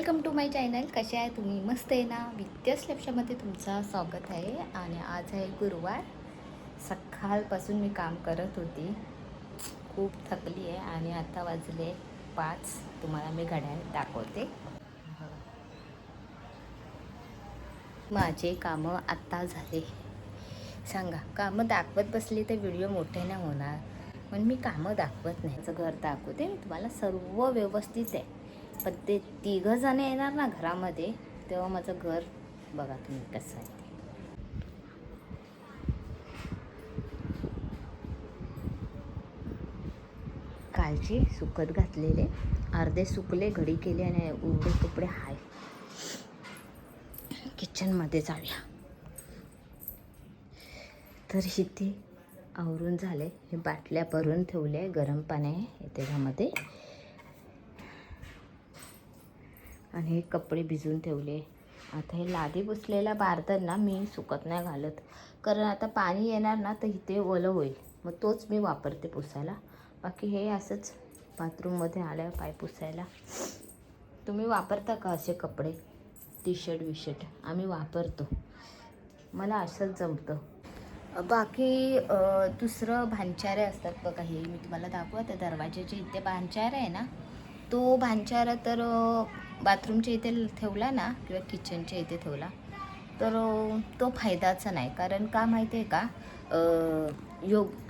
Welcome to my channel. कसे आहे तुम्ही? मस्त आहे ना? वित्तीय लक्षामध्ये तुमचं स्वागत आहे. आणि आज आहे गुरुवार. सकाळपासून मी काम करत होती, खूप थकली आहे आणि आता वाजले 5. तुम्हाला मी घड्याळ दाखवते. माझे कामं आत्ता झाले. सांगा, कामं दाखवत बसली तर व्हिडिओ मोठे नाही होणार, पण मी कामं दाखवत नाही. घर दाखवते मी तुम्हाला, सर्व व्यवस्थित आहे. पण ते 3 जण येणार ना घरामध्ये, तेव्हा माझं घर बघा तुम्ही कसं आहे. कालचे सुकत घातलेले अर्धे सुकले, घडी केले आणि उरले कपडे हाय. किचनमध्ये जाऊया. तर इथे आवरून झाले. हे बाटल्या भरून ठेवले, गरम पाणी आहे त्याच्यामध्ये, आणि हे कपडे भिजून ठेवले. आता हे लादी पुसलेला बारदन ना मी सुकत नाही घालत, कारण आता पाणी येणार ना तर इथे ओलं होईल, मग तोच मी वापरते पुसायला. बाकी हे असंच बाथरूममध्ये आल्यावर पाय पुसायला. तुम्ही वापरता का असे कपडे? टी शर्ट विशर्ट आम्ही वापरतो, मला असंच जमतं. बाकी दुसरं भांचारे असतात बघा, हे मी तुम्हाला दाखवते. दरवाजाचे इथे भांचार आहे ना, तो भांचारा तर बाथरूमच्या इथे ठेवला ना किंवा किचनच्या इथे ठेवला तर तो फायद्याचा नाही. कारण का माहिती आहे का,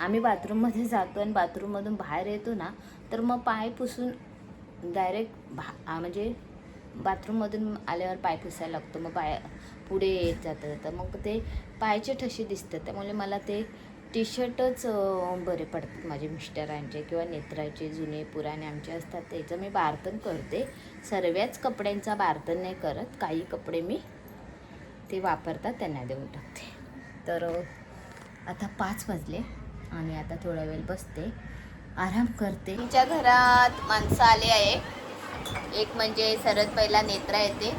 आम्ही बाथरूममध्ये जातो आणि बाथरूममधून बाहेर येतो ना, तर मग पाय पुसून डायरेक्ट म्हणजे बाथरूममधून आल्यावर पाय पुसायला लागतो. मग पाय पुढे येत जातं, मग ते पायाचे ठसे दिसतात. त्यामुळे मला ते टी शर्टच बरे पडतात माझे मिस्टरांचे किंवा नेत्राचे जुने पुराणे आमचे असतात, त्याचं मी बार्तन करते. सर्वच कपड्यांचा बार्तन नाही करत, काही कपडे मी ते वापरतात त्यांना देऊन टाकते. तर आता 5 वाजले आणि आता थोडा वेळ बसते, आराम करते. तुमच्या घरात माणसं आले आहे. एक म्हणजे सर्वात पहिला नेत्रा येते,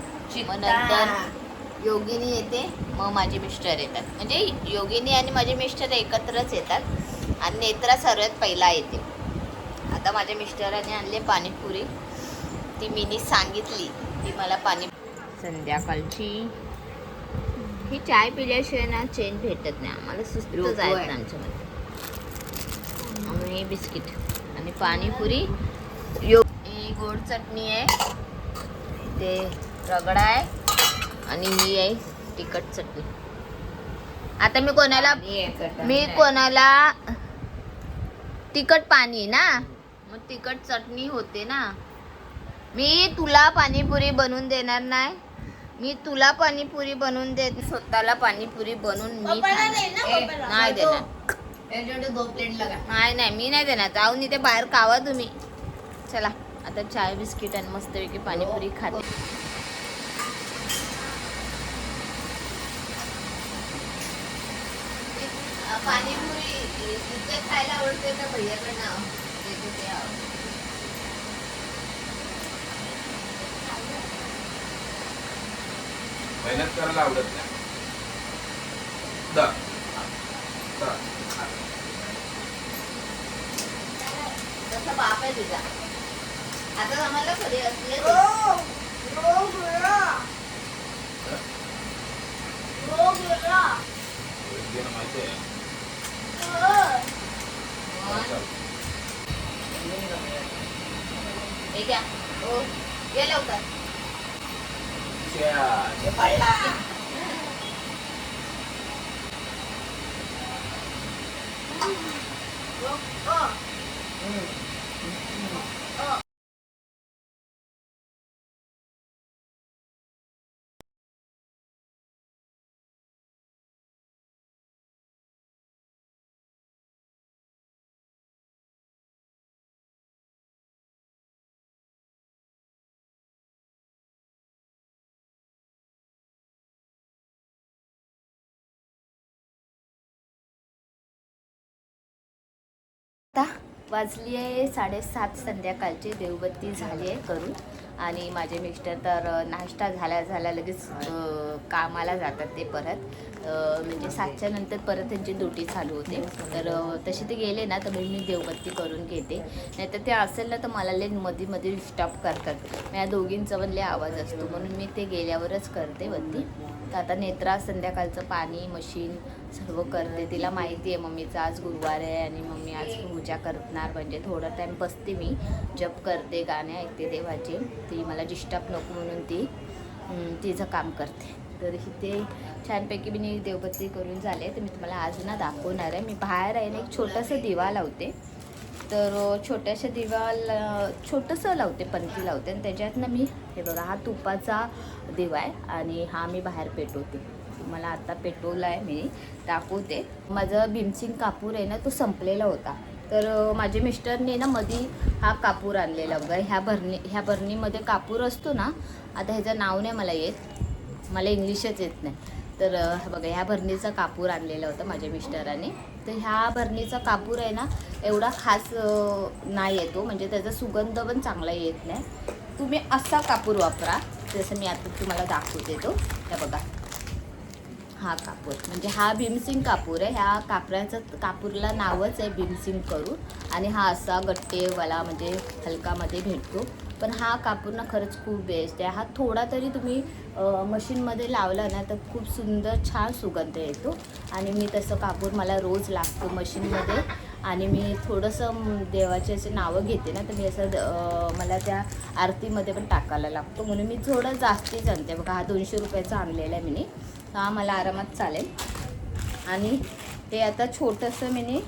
मग नंतर योगिनी येते, मग माझे मिस्टर येतात. म्हणजे योगिनी आणि माझे मिस्टर एकत्रच येतात आणि नेत्रा सर्वात पहिला येते. आता माझ्या मिस्टरांनी आणले पाणीपुरी, ती मीनी सांगितली ती मला संध्याकाळची ही चाय पिल्याशिवाय ना चेन भेटत नाही आम्हाला, सुस्त जायचं आमच्यामध्ये. आणि बिस्किट आणि पाणीपुरी, गोड चटणी आहे, ते रगडा आहे आणि ही आहे तिखट चटणी. आता मी कोणाला तिखट पाणी ना, मग तिखट चटणी होते ना. मी तुला पाणीपुरी बनवून देणार नाही, मी तुला पाणीपुरी बनवून देत, स्वतःला पाणीपुरी बनवून मी नाही देणार. नाही मी नाही देणार. जाऊन इथे बाहेर खावा तुम्ही. चला आता चाय बिस्किट आणि मस्तपैकी पाणीपुरी खाते. पाणीपुरी इथे खायला आवडते का भैयाकडनं? मेहनत करायला आवडत नाही. तसा बाप आहे तुझा. आता आम्हाला कधी असले माहिती आहे. गेलं लवकर. आता वाजली आहे 7:30 संध्याकाळची. देवबत्ती झाली आहे करून आणि माझे मिस्टर तर नाश्ता झाल्या लगेच कामाला जातात ते परत. म्हणजे 7च्या नंतर परत त्यांची ड्युटी चालू होते. तर तसे ते गेले ना तर मी देवबत्ती करून घेते. नाहीतर ते असेल ना तर मला लई मध्ये स्टॉप करतात. माझ्या दोघींचा पण लई आवाज असतो, म्हणून मी ते गेल्यावरच करते बत्ती. तर आता नेत्रा संध्याकाळचं पाणी मशीन सर्व करते. तिला माहिती आहे मम्मीचं आज गुरुवार आहे आणि मम्मी आज पूजा करणार, म्हणजे थोडा टाईम बसते मी, जप करते, गाणे ऐकते देवाचे. ती मला डिस्टर्ब नको म्हणून ती तिचं काम करते. तर इथे छानपैकी मी देवबत्ती करून झाले. तर मी तुम्हाला आज ना दाखवणार आहे. मी बाहेर आहे ना एक छोटासा दिवा लावते. तर छोट्याशा दिवाला छोटंसं लावते, पणती लावते आणि त्याच्यात ना मी हे बघा हा तुपाचा दिवा आहे आणि हा मी बाहेर पेटवते. मला आता पेटवला आहे, मी दाखवते. माझं भीमसिंग कापूर आहे ना तो संपलेला होता. तर माझे मिस्टरने ना मध्ये हा कापूर आणलेला बघा. ह्या बरणीमध्ये कापूर असतो ना, आता ह्याचं नाव नाही मला येत, मला इंग्लिशच येत नाही. तर बघा ह्या भरणीचा कापूर आणलेला होता माझ्या मिस्टराने. तर ह्या भरणीचा कापूर आहे ना एवढा खास नाही येतो, म्हणजे त्याचा सुगंध पण चांगला येत नाही. तुम्ही असा कापूर वापरा जसं मी आता तुम्हाला दाखवते. तो हे बघा हा कापूर, म्हणजे हा भीमसिंग कापूर आहे. ह्या कापूरला नावच आहे भीमसिंग करून. आणि हा असा गट्टेवाला म्हणजे हलकामध्ये भेटतो. पण हा कापूर ना खरंच खूप बेस्ट आहे. हा थोडा तरी तुम्ही मशीनमध्ये लावला ना तर खूप सुंदर छान सुगंध येतो. आणि मी तसं कापूर मला रोज लागतो मशीनमध्ये. आणि मी थोडंसं देवाचे असे नावं घेते ना तर मी असं मला त्या आरतीमध्ये पण टाकायला लागतो, म्हणून मी थोडं जास्तीच आणते. बघा हा 200 रुपयाचा आणलेला आहे मी. हा मला आरामात चालेल. आणि हे आता छोटंसं मी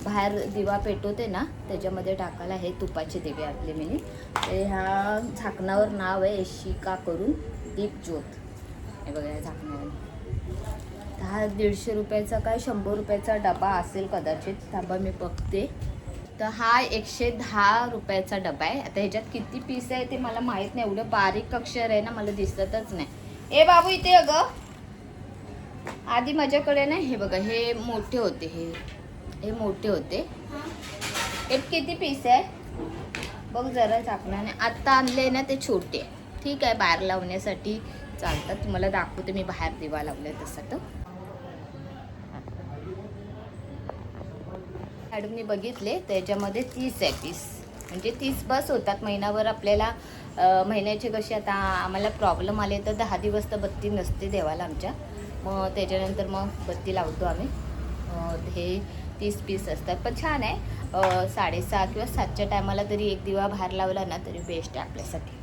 बाहेर दिवा पेटवते ना त्याच्यामध्ये टाकायला हे तुपाचे दिवे आपले मी. ते ह्या झाकणावर नाव आहे एशिका करून दीप ज्योत. हे बघा या झाकणावर. हा 150 रुपयाचा काय 100 रुपयाचा डबा असेल कदाचित, डबा मी बघते. तर हा 110 रुपयाचा डबा आहे. आता ह्याच्यात किती पीस आहे ते मला माहीत नाही, एवढं बारीक अक्षर आहे ना मला दिसतच नाही. ए बाबू इथे अगं, आधी माझ्याकडे ना हे बघा हे मोठे होते, हे मोठे होते. हे किती पीस आहे बघ जरा झाकणाने. आत्ता आणले ना ते छोटे, ठीक आहे बाहेर लावण्यासाठी चालतात. तुम्हाला दाखवते मी बाहेर दिवा लावलाय तसं. तर मॅडमने बघितले त्याच्यामध्ये 30 आहे पीस, म्हणजे 30 बस होतात महिनाभर आपल्याला. महिन्याचे कसे आता आम्हाला प्रॉब्लेम आले तर 10 दिवस तर बत्ती नसते देवाला आमच्या, मग त्याच्यानंतर मग बत्ती लावतो आम्ही. हे 30 पीस असतात. पण छान आहे. 6:30 किंवा 7च्या टायमाला तरी एक दिवा बाहेर लावला ना तरी बेस्ट आहे आपल्यासाठी.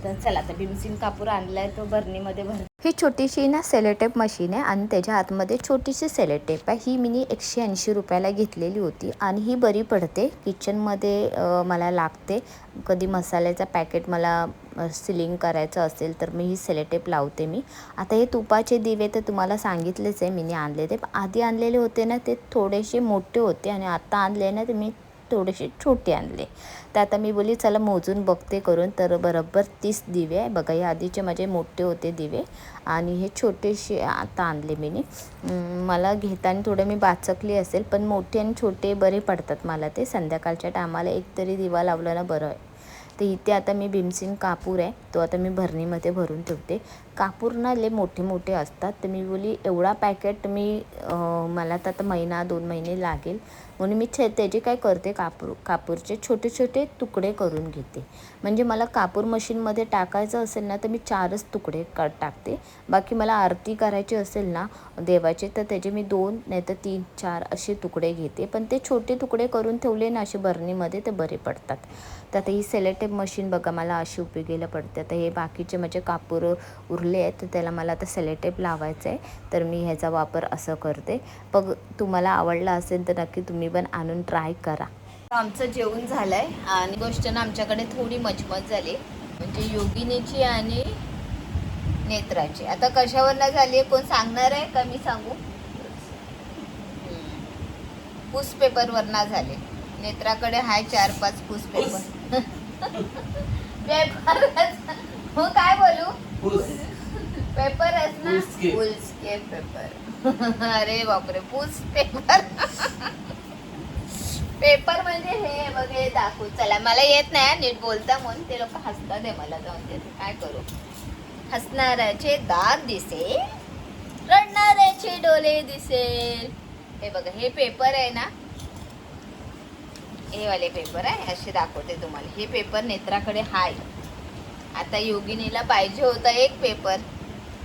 तर चला आता भीमसिंग कापूर आणलाय तो बरणीमध्ये भर. ही छोटीशी ना सेलोटेप मशीन आहे आणि त्याच्या आतमध्ये छोटीशी सेलोटेप आहे. ही मी 180 रुपयाला घेतलेली होती आणि ही बरी पडते किचनमध्ये मला लागते. कधी मसाल्याचा पॅकेट मला सिलिंग करायचं असेल तर मी ही सेलोटेप लावते मी. आता हे तुपाचे दिवे तर तुम्हाला सांगितलेच आहे मी आणले ते. आधी आणलेले होते ना ते थोडेसे मोठे होते आणि आता आणले ना ते मी थोडेसे छोटे आणले. तर आता मी बोलली चला मोजून बघते करून. तर बरोबर 30 दिवे आहे बघा. या आधीचे माझे मोठे होते दिवे आणि हे छोटेसे आता आणले मी. मला घेताना थोडं मी बाचकली असेल, पण मोठे आणि छोटे बरे पडतात मला ते. संध्याकाळच्या टायमाला एक तरी दिवा लावला ना बरं आहे. तर इथे आता मी भीमसिंग कापूर आहे तो आता मी भरणीमध्ये भरून ठेवते. कापूर ना लय मोठे मोठे असतात. तर मी बोली एवढा पॅकेट मी मला तर आता 1-2 महिने लागेल, म्हणून मी त्याचे काय करते कापूरचे छोटे छोटे तुकडे करून घेते. म्हणजे मला कापूर मशीनमध्ये टाकायचं असेल ना तर मी 4च तुकडे टाकते. बाकी मला आरती करायची असेल ना देवाचे तर त्याचे मी 2 नाही तर 3-4 असे तुकडे घेते. पण ते छोटे तुकडे करून ठेवले ना असे बरणीमध्ये ते बरे पडतात. तर आता ही सेलोटेप मशीन बघा मला अशी उपयोगीला पडते. आता हे बाकीचे माझे कापूर उरले आहेत तर त्याला मला आता सेलोटेप लावायचं आहे, तर मी ह्याचा वापर असं करते. बघ तुम्हाला आवडला असेल तर नक्की तुम्ही पण आणून ट्राय करा. आमचं जेवण झालं आहे आणि गोष्ट ना आमच्याकडे थोडी मचमच झाली, म्हणजे योगिनीची आणि नेत्राची. आता कशावरनं झाली आहे कोण सांगणार आहे का मी सांगू? पुस पेपरवरनं झाले. नेत्राकडे हाय 4-5 पुस पेपर. हो काय बोलू, पेपर आहेत ना फुलस्केप पेपर. अरे बापरे पुस पेपर. पेपर म्हणजे हे बघे दाखवू. चला मला येत नाही नीट बोलता म्हणून ते लोक हसतात आहे मला. जाऊन ते काय करू. हसणाऱ्याचे दात दिसेल, रडणाऱ्याचे डोळे दिसेल. हे बघा हे पेपर आहे ना, हे वाले पेपर आहे. असे दाखवते तुम्हाला. हे पेपर नेत्राकडे हाय. आता योगिनीला पाहिजे होता एक पेपर,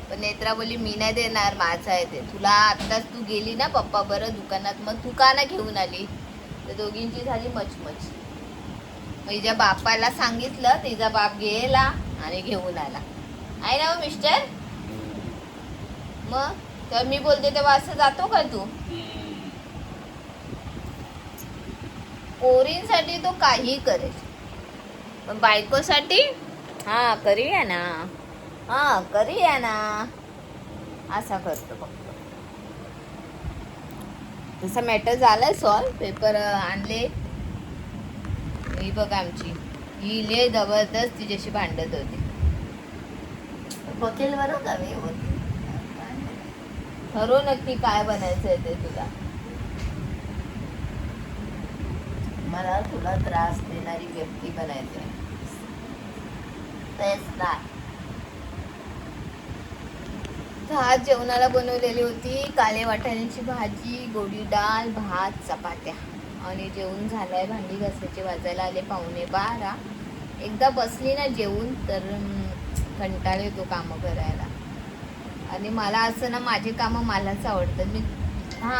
पण नेत्रा बोली मी नाही देणार, माझा आहे ते. तुला आत्ताच तू गेली ना पप्पा बरं दुकानात, मग तू का ना घेऊन आली. तर दोघींची झाली मचमच. मग हिच्या बापाला सांगितलं, तिचा बाप गेला आणि घेऊन आला. आहे ना मिस्टर. मग तर मी बोलते तेव्हा असं जातो का तू. पोरींसाठी तो काही करेल, पण बायकोसाठी हा करूया ना, हा करूया ना, असा करतो फक्त. तसा मॅटर झालाय सॉल्व. पेपर आणले. ही बघ आमची ही लय जबरदस्त तिच्याशी भांडत होती. बघेल बरं का मी होती. ठरव नक्की काय बनायचंय ते तुला. मला तुला त्रास देणारी व्यक्ती बनायचंय. तेच नाही. आज जेवणाला बनवलेली होती काले वाटाण्याची भाजी, गोडी डाळ, भात, चपात्या. आणि जेवण झालंय. भांडी घासायचे वाजायला आले 11:45. एकदा बसली ना जेवून तर कंटाळा येतो कामं करायला. आणि मला असं ना माझे कामं मलाच आवडतात. मी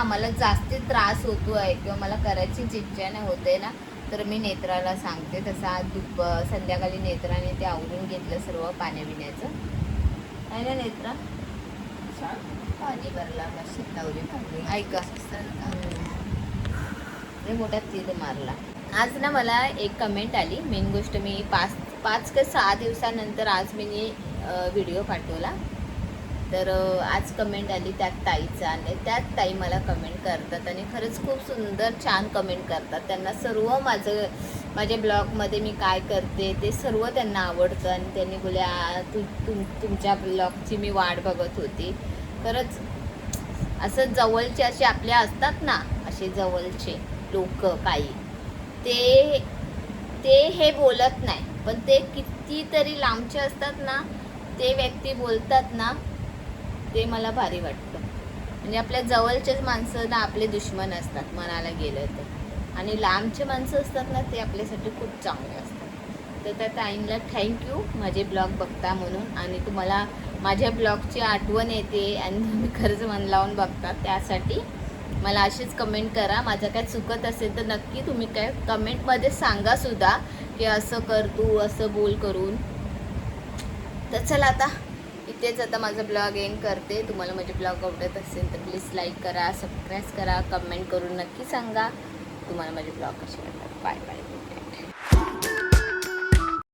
मला जास्ती त्रास होतो आहे किंवा मला करायचीच इच्छा नाही होते ना, तर मी नेत्राला सांगते. तसं आज संध्याकाळी नेत्राने ते आवरून घेतलं सर्व पाण्याबिण्याचं. आहे ना नेत्रा. पाणी भरला मशीन लावली भांडी. ऐका मोठा तीर मारला. आज ना मला एक कमेंट आली. मेन गोष्ट मी 5 का 6 दिवसानंतर आज मी व्हिडिओ पाठवला. तर आज कमेंट आली त्यात ताईचा. आणि त्यात ताई मला कमेंट करतात आणि खरंच खूप सुंदर छान कमेंट करतात. त्यांना सर्व माझ्या ब्लॉगमध्ये मी काय करते ते सर्व त्यांना आवडतं. आणि त्यांनी बोल्या तुमच्या ब्लॉगची मी वाट बघत होती. खरंच असं जवळचे असे आपल्या असतात ना, असे जवळचे लोक काही ते हे बोलत नाही, पण ते कितीतरी लांबचे असतात ना, ते व्यक्ती बोलतात ना, ते मला भारी वाटतं. म्हणजे आपल्या जवळचेच माणसं ना आपले दुश्मन असतात म्हणायला गेलं तर. आणि लांबचे माणसं असतात ना ते आपल्यासाठी खूप चांगले असतात. तर त्या ताईंना थँक्यू माझे ब्लॉग बघता म्हणून. आणि तुम्हाला माझ्या ब्लॉगची आठवण येते आणि तुम्ही खरंच मन लावून बघता, त्यासाठी मला अशीच कमेंट करा. माझं काय चुकत असेल तर नक्की तुम्ही काय कमेंटमध्ये सांगा सुद्धा की असं कर तू, असं बोल करून. तर चला आता इथेच आता माझा ब्लॉग एंड करते. तुम्हाला माझे ब्लॉग आवडत असेल तर प्लीज लाईक करा, सबस्क्राईब करा, कमेंट करून नक्की सांगा तुम्हाला माझे ब्लॉग कसे वाटतात. Bye bye.